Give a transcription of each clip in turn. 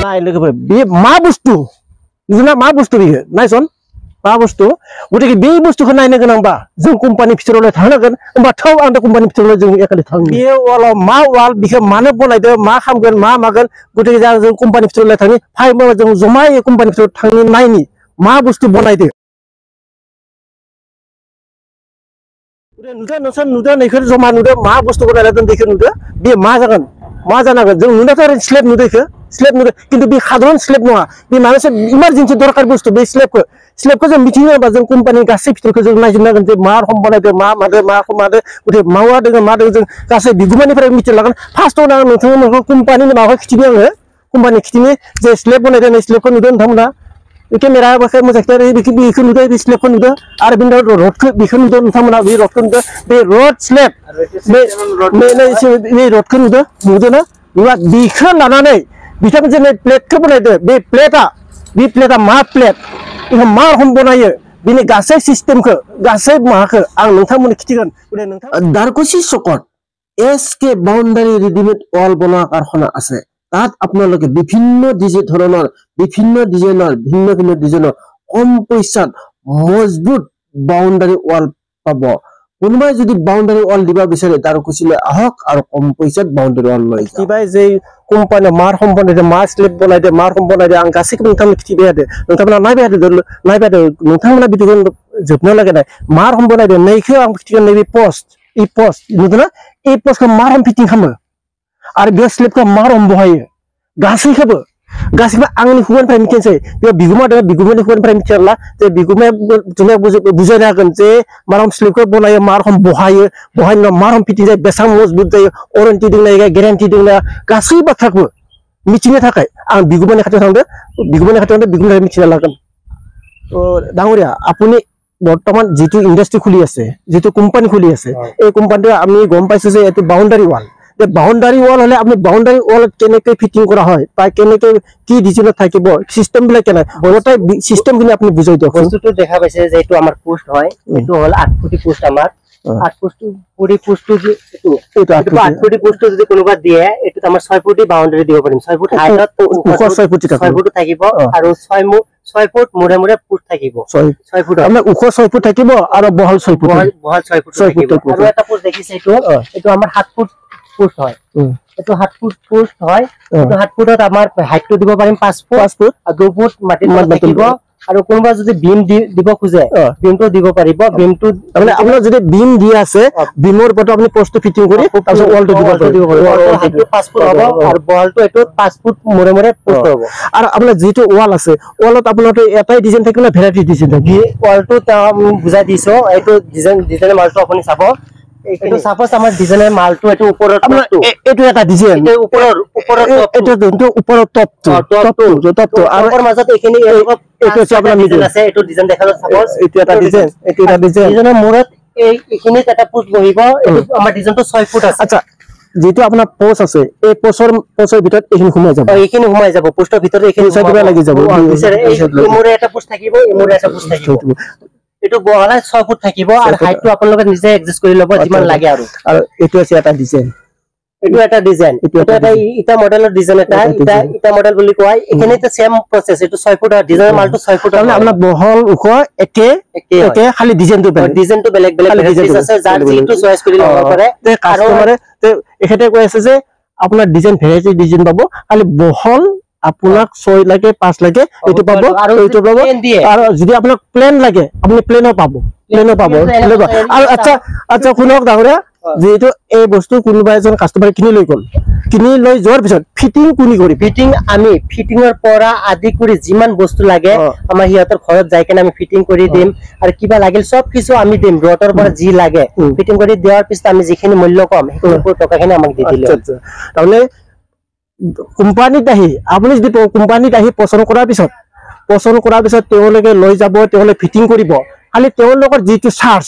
নাই লোকে বি মা বস্তু जुना मा बुस्तु बियो नायसन मा बुस्तु गटिके बे बुस्तुखौ नायनो गोनांबा जों कम्पानि फिथरावलाय थांनांगोन होमबा थाव आं कम्पानि फिथरावलाय जों एखालि थां बे वालाव मा वाल बिखौ मानो बनायदो मा खामगोन मा मागोन गटिके जों कम्पानि फिथरावलाय थांनि फाइबा जों जमायै कम्पानि फिथराव थांनि नायनि मा बुस्तु बनायदो नुदो नोंसोर नुदो नैखौ जमा नुदो मा बुस्तु बनायना दोनदो नुदो बे मा जागोन मा जानांगोन जों नुनाथ' स्लेब नुदो स्लेब नुदो किन्तु बे साधारण स्लेब नङा बे मानसे इमारजेन्सि दरकार बुस्तु बे स्लेबखौ जों मिथियोबा जों कम्पानि गासै फिथरखौ जों नायजोबनांगोन जे मा रखम बनायदो मा मादो गटे मावा दोङो मा दोङो जों गासै बिगुमानिफ्राय मिथिलागोन फार्स्टआव आं नोंथांमोनखौ कम्पानिनि माबा खिथिनि आङो कम्पानि खिथिनि जे स्लेब बनायदो नै स्लेबखौ नुदो नोंथांमोना केमेरा बाखै मोजां बेखौ नुदो बे स्लेबखौ नुदो आरो बिनि रडखौ बेखौ नुदो नोंथांमोना बे रडखौ नुदो बे रड स्लेब बे रडखौ नुदोना नुवा बेखौ लानानै बिथांमोन जे प्लेटखौ बनायदो बे प्लेटा मा प्लेट बेखौ मा रखम बनायो बिनि गासै सिस्टेमखौ गासै माबाखौ आं नोंथांमोननो खिथिगोन दारकुसि सकट एसके बाउन्डारि रेडिमेड वाल बনোৱা কাৰখানা আছে তাত আপোনালোকে বিভিন্ন ধৰণৰ বিভিন্ন ডিজাইনৰ ভিন্ন ভিন্ন ডিজাইনৰ কম পইচাত মজবুত বাউন্ডাৰি ওয়াল পাব কোনোবাই যদি বাউন্ডাৰি ওয়াল দিবা বিচাৰে দাৰকুচিলে আহক আৰু কম পইচাত বাউন্ডাৰি ওয়াল লৈ কিবাই যে কোম্পানি মাৰ সম্পূৰ্ণ মাৰ স্লেব বনাই দে মাৰ সম্পূৰ্ণ দে আं गासैखौ नोंथांनो खिथिबाय दे नोंथांमोना नायबाय दे नोंथांमोना बिदिखौ जोबनो लागै नाय मार सम्पূर्ণ दे नैखौ आं खिथिगोन नैबे पोस्ट नुदोना ए पोस्टखौ मार फिटिं खालामो आरो बे स्लेबखौ मार बहायो गासैखौबो आंनि खुगानिफ्राय मिथिनोसै बे बिगुमा दङ बिगुमानि खुगानिफ्राय मिथियाब्ला जे बिगुमाया जोंना बुजायनो हागोन जे मारम स्लिपखौ बनायो मारम बहायनो मारम फिटिं जायो बेसेबां मजबुत जायो वारेन्टि दंना गेरेन्टि दंना गासै बाथ्राखौ मिथिनो थाखाय आं बिगुमानि खाथियाव थांदो बिगुमानिफ्राय मिथिना लागोन डाঙरिया আপুনি বৰ্তমান যেটো ইন্ডাস্ট্রি খুলি আছে যেটো কোম্পানি খুলি আছে এই কোম্পানিটো আমি গম পাইছো যে এটো বাউন্ডারি ওয়াল বাউন্ডারি ওয়াল হলে আপনি বাউন্ডারি ওয়াল কেনেকৈ ফিটিং করা হয় তাই কেনেকৈ কি ডিজাইনত থাকিব সিস্টেম বিলাক কেনে বড়টাই সিস্টেম গুলি আপনি বুঝাই দিও বস্তুটো দেখা পাইছে যে এটো আমার পোস্ট হয় এটো হল 8 ফুটি পোস্ট আমার 8 ফুটি পুরি পোস্ট যে এটো 8 ফুটি পোস্ট যদি কোনোবা দিয়ে এটো আমার 6 ফুটি বাউন্ডারি দিব পারিম 6 ফুট হাইটত 6 ফুট থাকিব আৰু 6 ফুট মোৰে মোৰে ফুট থাকিব 6 ফুট আমৰা উখ 6 ফুট থাকিব আৰু বহল 6 ফুট বহল 6 ফুট থাকিব আৰু এটা পোস্ট দেখিছে এটো আমার 7 ফুট পোস্ট হয় এটো 7 ফুট পোস্ট হয় এটো 7 ফুটত আমাৰ হাইটটো দিব পাৰিম 5 ফুট আৰু 2 ফুট মাটিত থাকিব আৰু কোনবা যদি বিম দিব খুজে বিমটো দিব পাৰিব বিমটো মানে আপোনাৰ যদি বিম দি আছে বিমৰ ওপৰত আপুনি পোস্টটো ফিটিং কৰি তাৰপিছত ওয়ালটো দিব পাৰিব হাইটটো 5 ফুট হ'ব আৰু বলটো এটো 5 ফুট মোৰে মোৰে পোস্ট হ'ব আৰু আপোনাৰ যেটো ওয়াল আছে ওয়ালত আপোনাৰটো এটাই ডিজাইন থাকিব না ভেৰাইটি ডিজাইন থাকিব ওয়ালটো বুজাই দিছো এটো ডিজাইনৰ মালটো আপুনি চাব এটো সাপোজ আমাৰ ডিজাইনৰ মালটো এটো ওপৰত এটো এটা ডিজাইন এটো ওপৰৰ টপটো আৰু ওপৰৰ মাজত এখিনি এটো আপোনাৰ মিডল আছে এটো ডিজাইন দেখালো সাপোজ এটো এটা ডিজাইন ডিজাইনৰ মূৰত এখিনি এটা পোস্ট বহিব এটো আমাৰ ডিজাইনটো 6 ফুট আছে আচ্ছা যেটো আপোনাৰ পোস্ট আছে এই পোস্টৰ ভিতৰত এখিনি ঘুমাই যাব পোস্টৰ ভিতৰত এখিনি চাইড লাগি যাব এই মোৰে এটা পোস্ট থাকিব এই মোৰে এটা পোস্ট থাকিব এটো বহলাই 6 ফুট থাকিব আৰু হাইটটো আপোনালোকে নিজে এডজাস্ট কৰি ল'ব যিমান লাগে আৰু এটো আছে এটা ডিজাইন এটো এটা ইটা মডেলৰ ডিজাইন এটা মডেল বুলি কয় এখানেতে সেম প্ৰসেস এটো 6 ফুট ডিজাইনৰ মালটো 6 ফুট মানে আপোনাৰ বহল উখ একে খালি ডিজাইনটো বেলেগ ডিজাইন আছে যাৰ যিটো চয়েস কৰি ল'ব পাৰে তে কাস্টমাৰে তে এখেতে কৈ আছে যে আপোনাৰ ডিজাইন ভেৰাইটি ডিজাইন পাব খালি বহল আপোনাক 6 লাগে 5 লাগে এটো পাব আৰু এটো পাব আৰু যদি আপোনাক প্লেন লাগে আপুনি প্লেনও পাব আৰু আচ্ছা শুনক ডাঙৰীয়া যেটো এই বস্তু কোনোবা এজন কাস্টমাৰ কিনি লৈ যোৱাৰ পিছত ফিটিং কোনি কৰি ফিটিং আমি ফিটিংৰ পৰা আদি কৰি যিমান বস্তু লাগে আমাৰ হিয়াতৰ ঘৰত যাই কেনে আমি ফিটিং কৰি দিম আৰু কিবা লাগিল সব কিছু আমি দিম ৰটৰ পৰা যি লাগে ফিটিং কৰি দিয়াৰ পিছত আমি যিখিনি মূল্য কম সেইখিনি টকাখিনি আমাক দি দিলে তাৰমানে কোম্পানিত আহি আপুনি যদি কোম্পানিত আহি পছন্দ কৰাৰ পিছত তেওঁলোকে লৈ যাব তেওঁলোকে ফিটিং কৰিব খালি তেওঁলোকৰ যিটো চাৰ্জ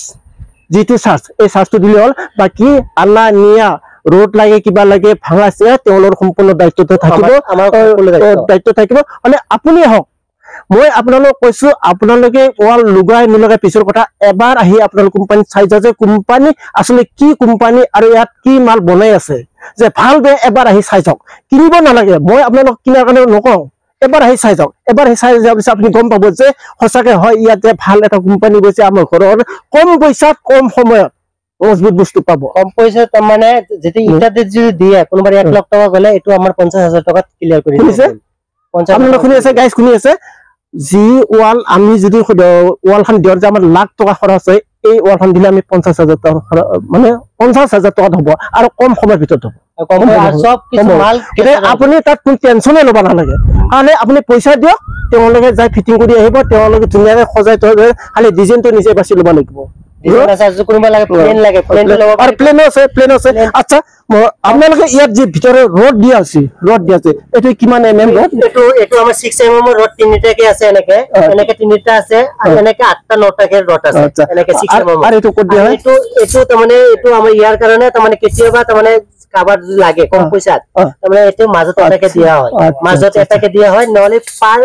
এই চাৰ্জটো দিলে হ'ল বাকি আলা নিয়া रोड लगे किबा लगे भांगा से तेवलर सम्पूर्ण दायित्व থাকিব মানে আপুনি হক মই আপোনালোক কৈছো আপোনালোকে ওয়াল লুগাই নলগাই পিছৰ কথা এবাৰ আহি আপোনালোক কোম্পানী চাই যে কোম্পানী আসলে কি কোম্পানী আৰু ইয়াত কি মাল বনাই আছে যে ভাল বেয়া এবাৰ আহি চাই যাওক কিনিব নালাগে মই আপোনালোক কিনাৰ কাৰণে নকওঁ এবাৰ আহি চাই যাওক এবাৰ আহি চাই যোৱাৰ পিছত আপুনি গম পাব যে সঁচাকে হয় ইয়াতে ভাল এটা কোম্পানী গৈছে আমাৰ ঘৰৰ কম পইচাত কম সময়ত মজবুত বস্তু পাব কম পইচা মানে যদি ইটাতে যদি দিয়ে কোনোবাৰ 1 লাখ টকা গলে এটো আমাৰ 50,000 টকাত ক্লিয়াৰ কৰি দিছে আপোনালোক শুনি আছে গাইজ শুনি আছে যি ওয়াল আমি যদি ওয়ালখন দিয়াৰ যে আমাৰ লাখ টকা খৰচ হয় এই ওয়ালখন দিলে আমি 50,000 টকা মানে 50,000 টকাত হ'ব আৰু কম সময়ৰ ভিতৰত হ'ব সব কিছু মাল আপুনি তাত কোনো টেনচনে ল'ব নালাগে খালি আপুনি পইচা দিয়ক তেওঁলোকে যাই ফিটিং কৰি আহিব তেওঁলোকে ধুনীয়াকৈ সজাই থৈ খালি ডিজাইনটো নিজে বাছি ল'ব লাগিব আচ্ছা আপোনালোকে ইয়াত যে ভিতৰে ৰড দিয়া আছে এইটো কিমান mm ৰড এটো আমাৰ 6 mm ৰড তিনিটাকে আছে এনেকে তিনিটা আছে আৰু এনেকে 8টা 9টাকে ৰড আছে এনেকে 6 mm আৰু এইটো ক'ত দিয়া হয় এইটো তাৰমানে এইটো আমাৰ ইয়াৰ কাৰণে তাৰমানে কেতিয়াবা তাৰমানে কাবাৰ লাগে কম পইচাত তাৰমানে এইটো মাজত এটাকে দিয়া হয় মাজত এটাকে দিয়া হয় নহলে পাৰ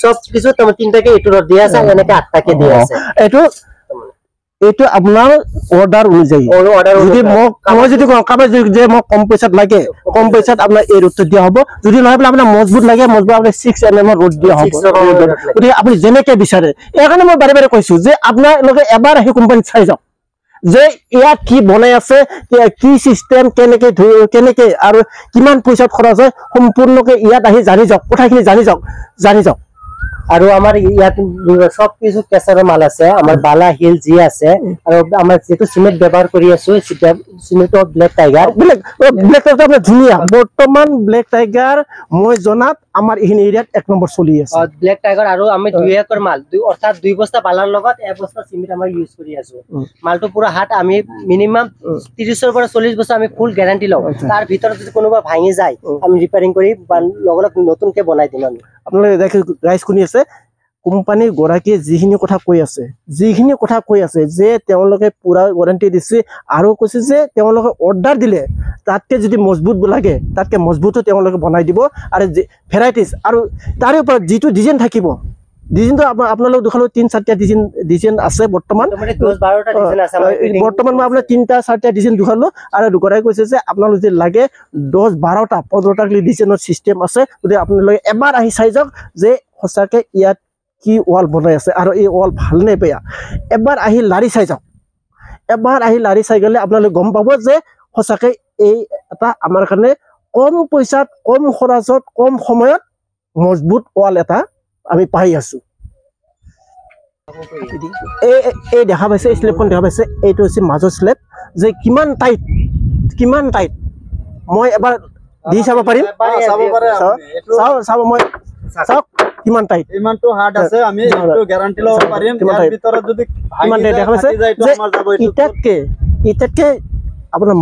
সব কিছু তাৰমানে তিনিটাকে এইটো ৰড দিয়া আছে এনেকে 8টাকে দিয়া আছে এইটো আপোনাৰ অৰ্ডাৰ অনুযায়ী যদি মই যদি কাবাৰ যে মোক কম পইচাত লাগে কম পইচাত আপোনাৰ এই ৰডটো দিয়া হ'ব যদি নহয় বোলে আপোনাৰ মজবুত লাগে মজবুত আপুনি 6 mm ৰড দিয়া হ'ব গতিকে আপুনি যেনেকে বিচাৰে এইকাৰণে মই বাৰে বাৰে কৈছো যে আপোনালোকে এবাৰ আহি কোম্পানীত চাই যাওক যে ইয়াত কি বনাই আছে কি সিস্টেম কেনেকে আৰু কিমান পইচাত খৰচ হয় সম্পূৰ্ণকে ইয়াত আহি জানি যাওক কথাখিনি জানি যাওক আৰু আমাৰ ইয়াত সব কিছু কেঁচাৰ মাল আছে আমাৰ বালা হিল জি আছে আৰু আমাৰ যেটো সিমেন্ট ব্যৱহাৰ কৰি আছো সিমেন্ট ব্লেক টাইগাৰ আপোনাৰ ধুনীয়া বৰ্তমান ব্লেক টাইগাৰ মই জনাত আমাৰ ইখিনি এৰিয়াত 1 নম্বৰ চলি আছে ব্লেক টাইগাৰ আৰু আমি 2 একৰ মাল অৰ্থাৎ 2 বস্তা বালাৰ লগত 1 বস্তা সিমেন্ট আমাৰ ইউজ কৰি আছো মালটো পুৰা হাত আমি মিনিমাম 30 ৰ পৰা 40 বছৰ আমি ফুল গ্যাৰান্টি লওঁ তাৰ ভিতৰত যদি কোনোবা ভাঙি যায় আমি ৰিপেয়াৰিং কৰি লগলগ নতুনকে বনাই দিম আমি আপোনালোকে দেখি গাইজ শুনি আছে কোম্পানী গৰাকীয়ে যিখিনি কথা কৈ আছে যে তেওঁলোকে পুৰা গ্যাৰান্টি দিছে আৰু কৈছে যে তেওঁলোকে অৰ্ডাৰ দিলে তাতকে যদি মজবুত লাগে তাতকে মজবুতো তেওঁলোকে বনাই দিব আৰু ভেৰাইটিজ আৰু তাৰে ওপৰত যিটো ডিজাইন থাকিব ডিজাইনটো আপোনালোক দেখালো 3-4টা ডিজাইন আছে বৰ্তমান 10-12টা ডিজাইন আছে বৰ্তমান মই আপোনাক 3-4টা ডিজাইন দেখালো আৰু দুগৰাই কৈছে যে আপোনালোক যদি লাগে 10-12টা 15টা ডিজাইনৰ সিস্টেম আছে গতিকে আপোনালোকে এবাৰ আহি চাই যাওক যে সঁচাকে ইয়াত কি ওয়াল বনাই আছে আৰু এই ওয়াল ভাল নে বেয়া এবাৰ আহি লাৰি চাই যাওক এবাৰ আহি লাৰি চাই গলে আপোনালোকে গম পাব যে সঁচাকে এই এটা আমাৰ কাৰণে কম পইচাত কম খৰচত কম সময়ত মজবুত ওয়াল এটা আমি পাই আছো এই দেখা পাইছে স্লেবখন দেখা পাইছে এইটো হৈছে মাজৰ স্লেব যে কিমান টাইট মই এবাৰ দি চাব পাৰিম চাব মই চাওক কিমান টাইট ইমানটো হাৰ্ড আছে আমি এটো গ্যাৰান্টি লব পাৰিম ইয়াৰ ভিতৰত যদি কিমান টাইট দেখা পাইছে ইটাতকে আপোনাৰ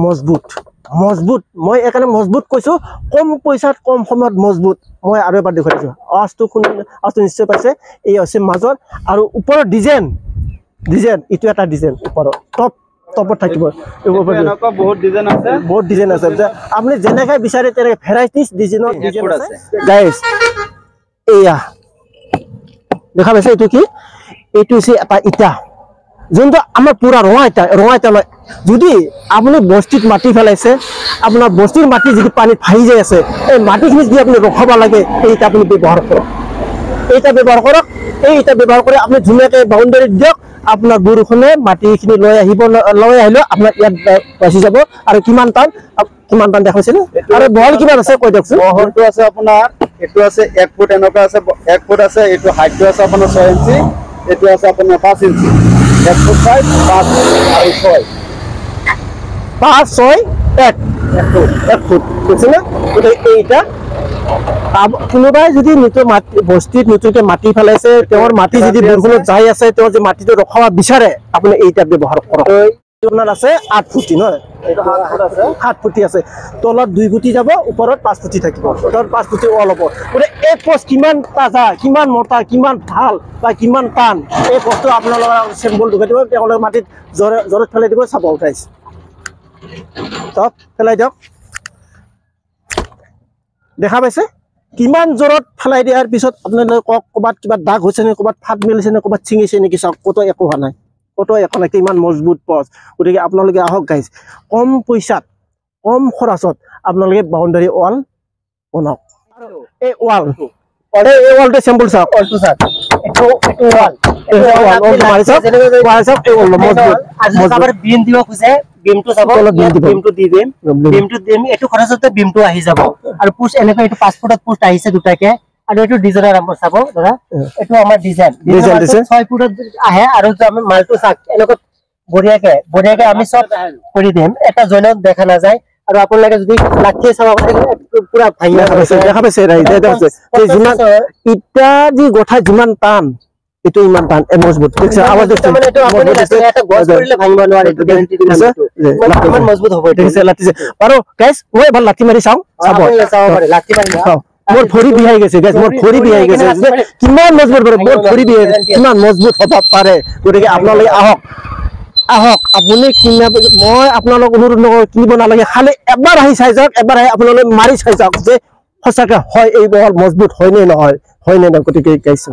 মজবুত মই একাৰণে মজবুত কৈছো কম পইচাত কম সময়ত মজবুত মই আৰু এবাৰ দেখাই দিছো আজটো নিশ্চয় পাইছে এই আছে মাজৰ আৰু ওপৰৰ ডিজাইন ইটো এটা ডিজাইন ওপৰৰ টপত থাকিব এনেকুৱা বহুত ডিজাইন আছে আপুনি যেনেকৈ বিচাৰে তেনেকৈ ভেৰাইটিজ ডিজাইনৰ ডিজাইন আছে গাইজ এয়া দেখা পাইছে এইটো কি এইটো হৈছে এটা ইটা যোনটো আমাৰ পুৰা ৰঙা ইটা নহয় যদি আপুনি বস্তিত মাটি ফেলাইছে আপোনাৰ বস্তিৰ মাটি যদি পানীত ভাহি যায় আছে এই মাটিখিনি যদি আপুনি ৰখাব লাগে এই ইটা আপুনি ব্যৱহাৰ কৰক এই ইটা ব্যৱহাৰ কৰি আপুনি ধুনীয়াকৈ বাউণ্ডাৰী দিয়ক আপোনাৰ বৰষুণে মাটিখিনি লৈ আহিলেও আপোনাৰ ইয়াত বাচি যাব আৰু কিমান টান দেখাইছে আৰু বহল কিমান আছে কৈ দিয়কচোন বহলটো আছে আপোনাৰ এটো আছে 1 ফুট এনেকুৱা আছে 1 ফুট আছে এটো হাইটটো আছে আপোনাৰ 6 ইঞ্চি এটো আছে আপোনাৰ 5 ইঞ্চি 1 ফুট 5 আৰু 6 5 6 1 ফুট বুঝছেন এইটা কোনোবাই যদি বস্তিত নতুনকৈ মাটি ফেলাইছে তেওঁৰ মাটি যদি বৰষুণত যাই আছে তেওঁ যে মাটিটো ৰখাব বিচাৰে আপুনি এইটা ব্যৱহাৰ কৰক আপোনাৰ আছে 8 ফুটি নহয় 7 ফুটি আছে তলত 2 ফুটি যাব ওপৰত 5 ফুটি থাকিব তলত 5 ফুটি ওয়াল হ'ব গতিকে এই পোষ্ট কিমান তাজা কিমান মোটা কিমান ভাল বা কিমান টান এই পোষ্টটো আপোনালোকৰ চেম্পল দেখাই দিব তেওঁলোকে মাটিত জৰত ফেলাই দিব চাব উঠাইছে চব ফেলাই দিয়ক দেখা পাইছে কিমান জৰত ফেলাই দিয়াৰ পিছত আপোনালোকে ক'ৰবাত কিবা দাগ হৈছে নে ক'ৰবাত ফাট মেলিছে নে ক'ৰবাত ছিঙিছে নেকি চাওক ক'তো একো হোৱা নাই কিমান মজবুত পোষ্ট গতিকে আপোনালোকে আহক গাইজ কম পইচাত কম খৰচত আপোনালোকে বাউণ্ডাৰী ৱাল বনাওক এই ৱালটো চেম্পল চাওক অলটো চাওক এটো ওয়াল বিম দিব খুঁজে বিমটো চাব বিমটো দি দিম বিমটো দিম এটো খৰচতে বিমটো আহি যাব আৰু পুশ এনেকৈ এটো 5 ফুটত পুশ আহিছে দুটাকে আৰু এটো ডিজাইনাৰ নম্বৰ চাব ধৰা এটো আমাৰ ডিজাইন 6 ফুটত আহে আৰু আমি মালটো চাক এনেকৈ বঢ়িয়াকে আমি সব কৰি দিম এটা জইনত দেখা না যায় আৰু আপোনালোকে যদি লাঠি চাব পুৰা ভাঙিয়া দেখা পাইছে এই যিমান ইটা যি গঠা যিমান টান এটো ইমান টান মজবুত দেখছে আৱাজ দেখছে মানে এটো আপুনি এটা গছ কৰিলে ভাঙিব নোৱাৰে এটো গ্যাৰান্টি দিলাম ইমান মজবুত হ'ব দেখছে লাঠিছে আৰু গাইস মই এবাৰ লাঠি মাৰি চাও চাব পাৰে লাঠি মাৰি মোৰ ভৰি বিহাই গৈছে গাইস মোৰ ভৰি বিহাই গৈছে কিমান মজবুত পাৰে মোৰ ভৰি বিহাই কিমান মজবুত হ'ব পাৰে গতিকে আপোনালোকে আহক আপুনি কিনা মই আপোনালোক অনুৰোধ নকৰো কিনিব নালাগে খালি এবাৰ আহি চাই যাওক এবাৰ আহি আপোনালোকে মাৰি চাই যাওক যে সঁচাকে হয় এই বল মজবুত হয় নে নহয় গতিকে গাইছো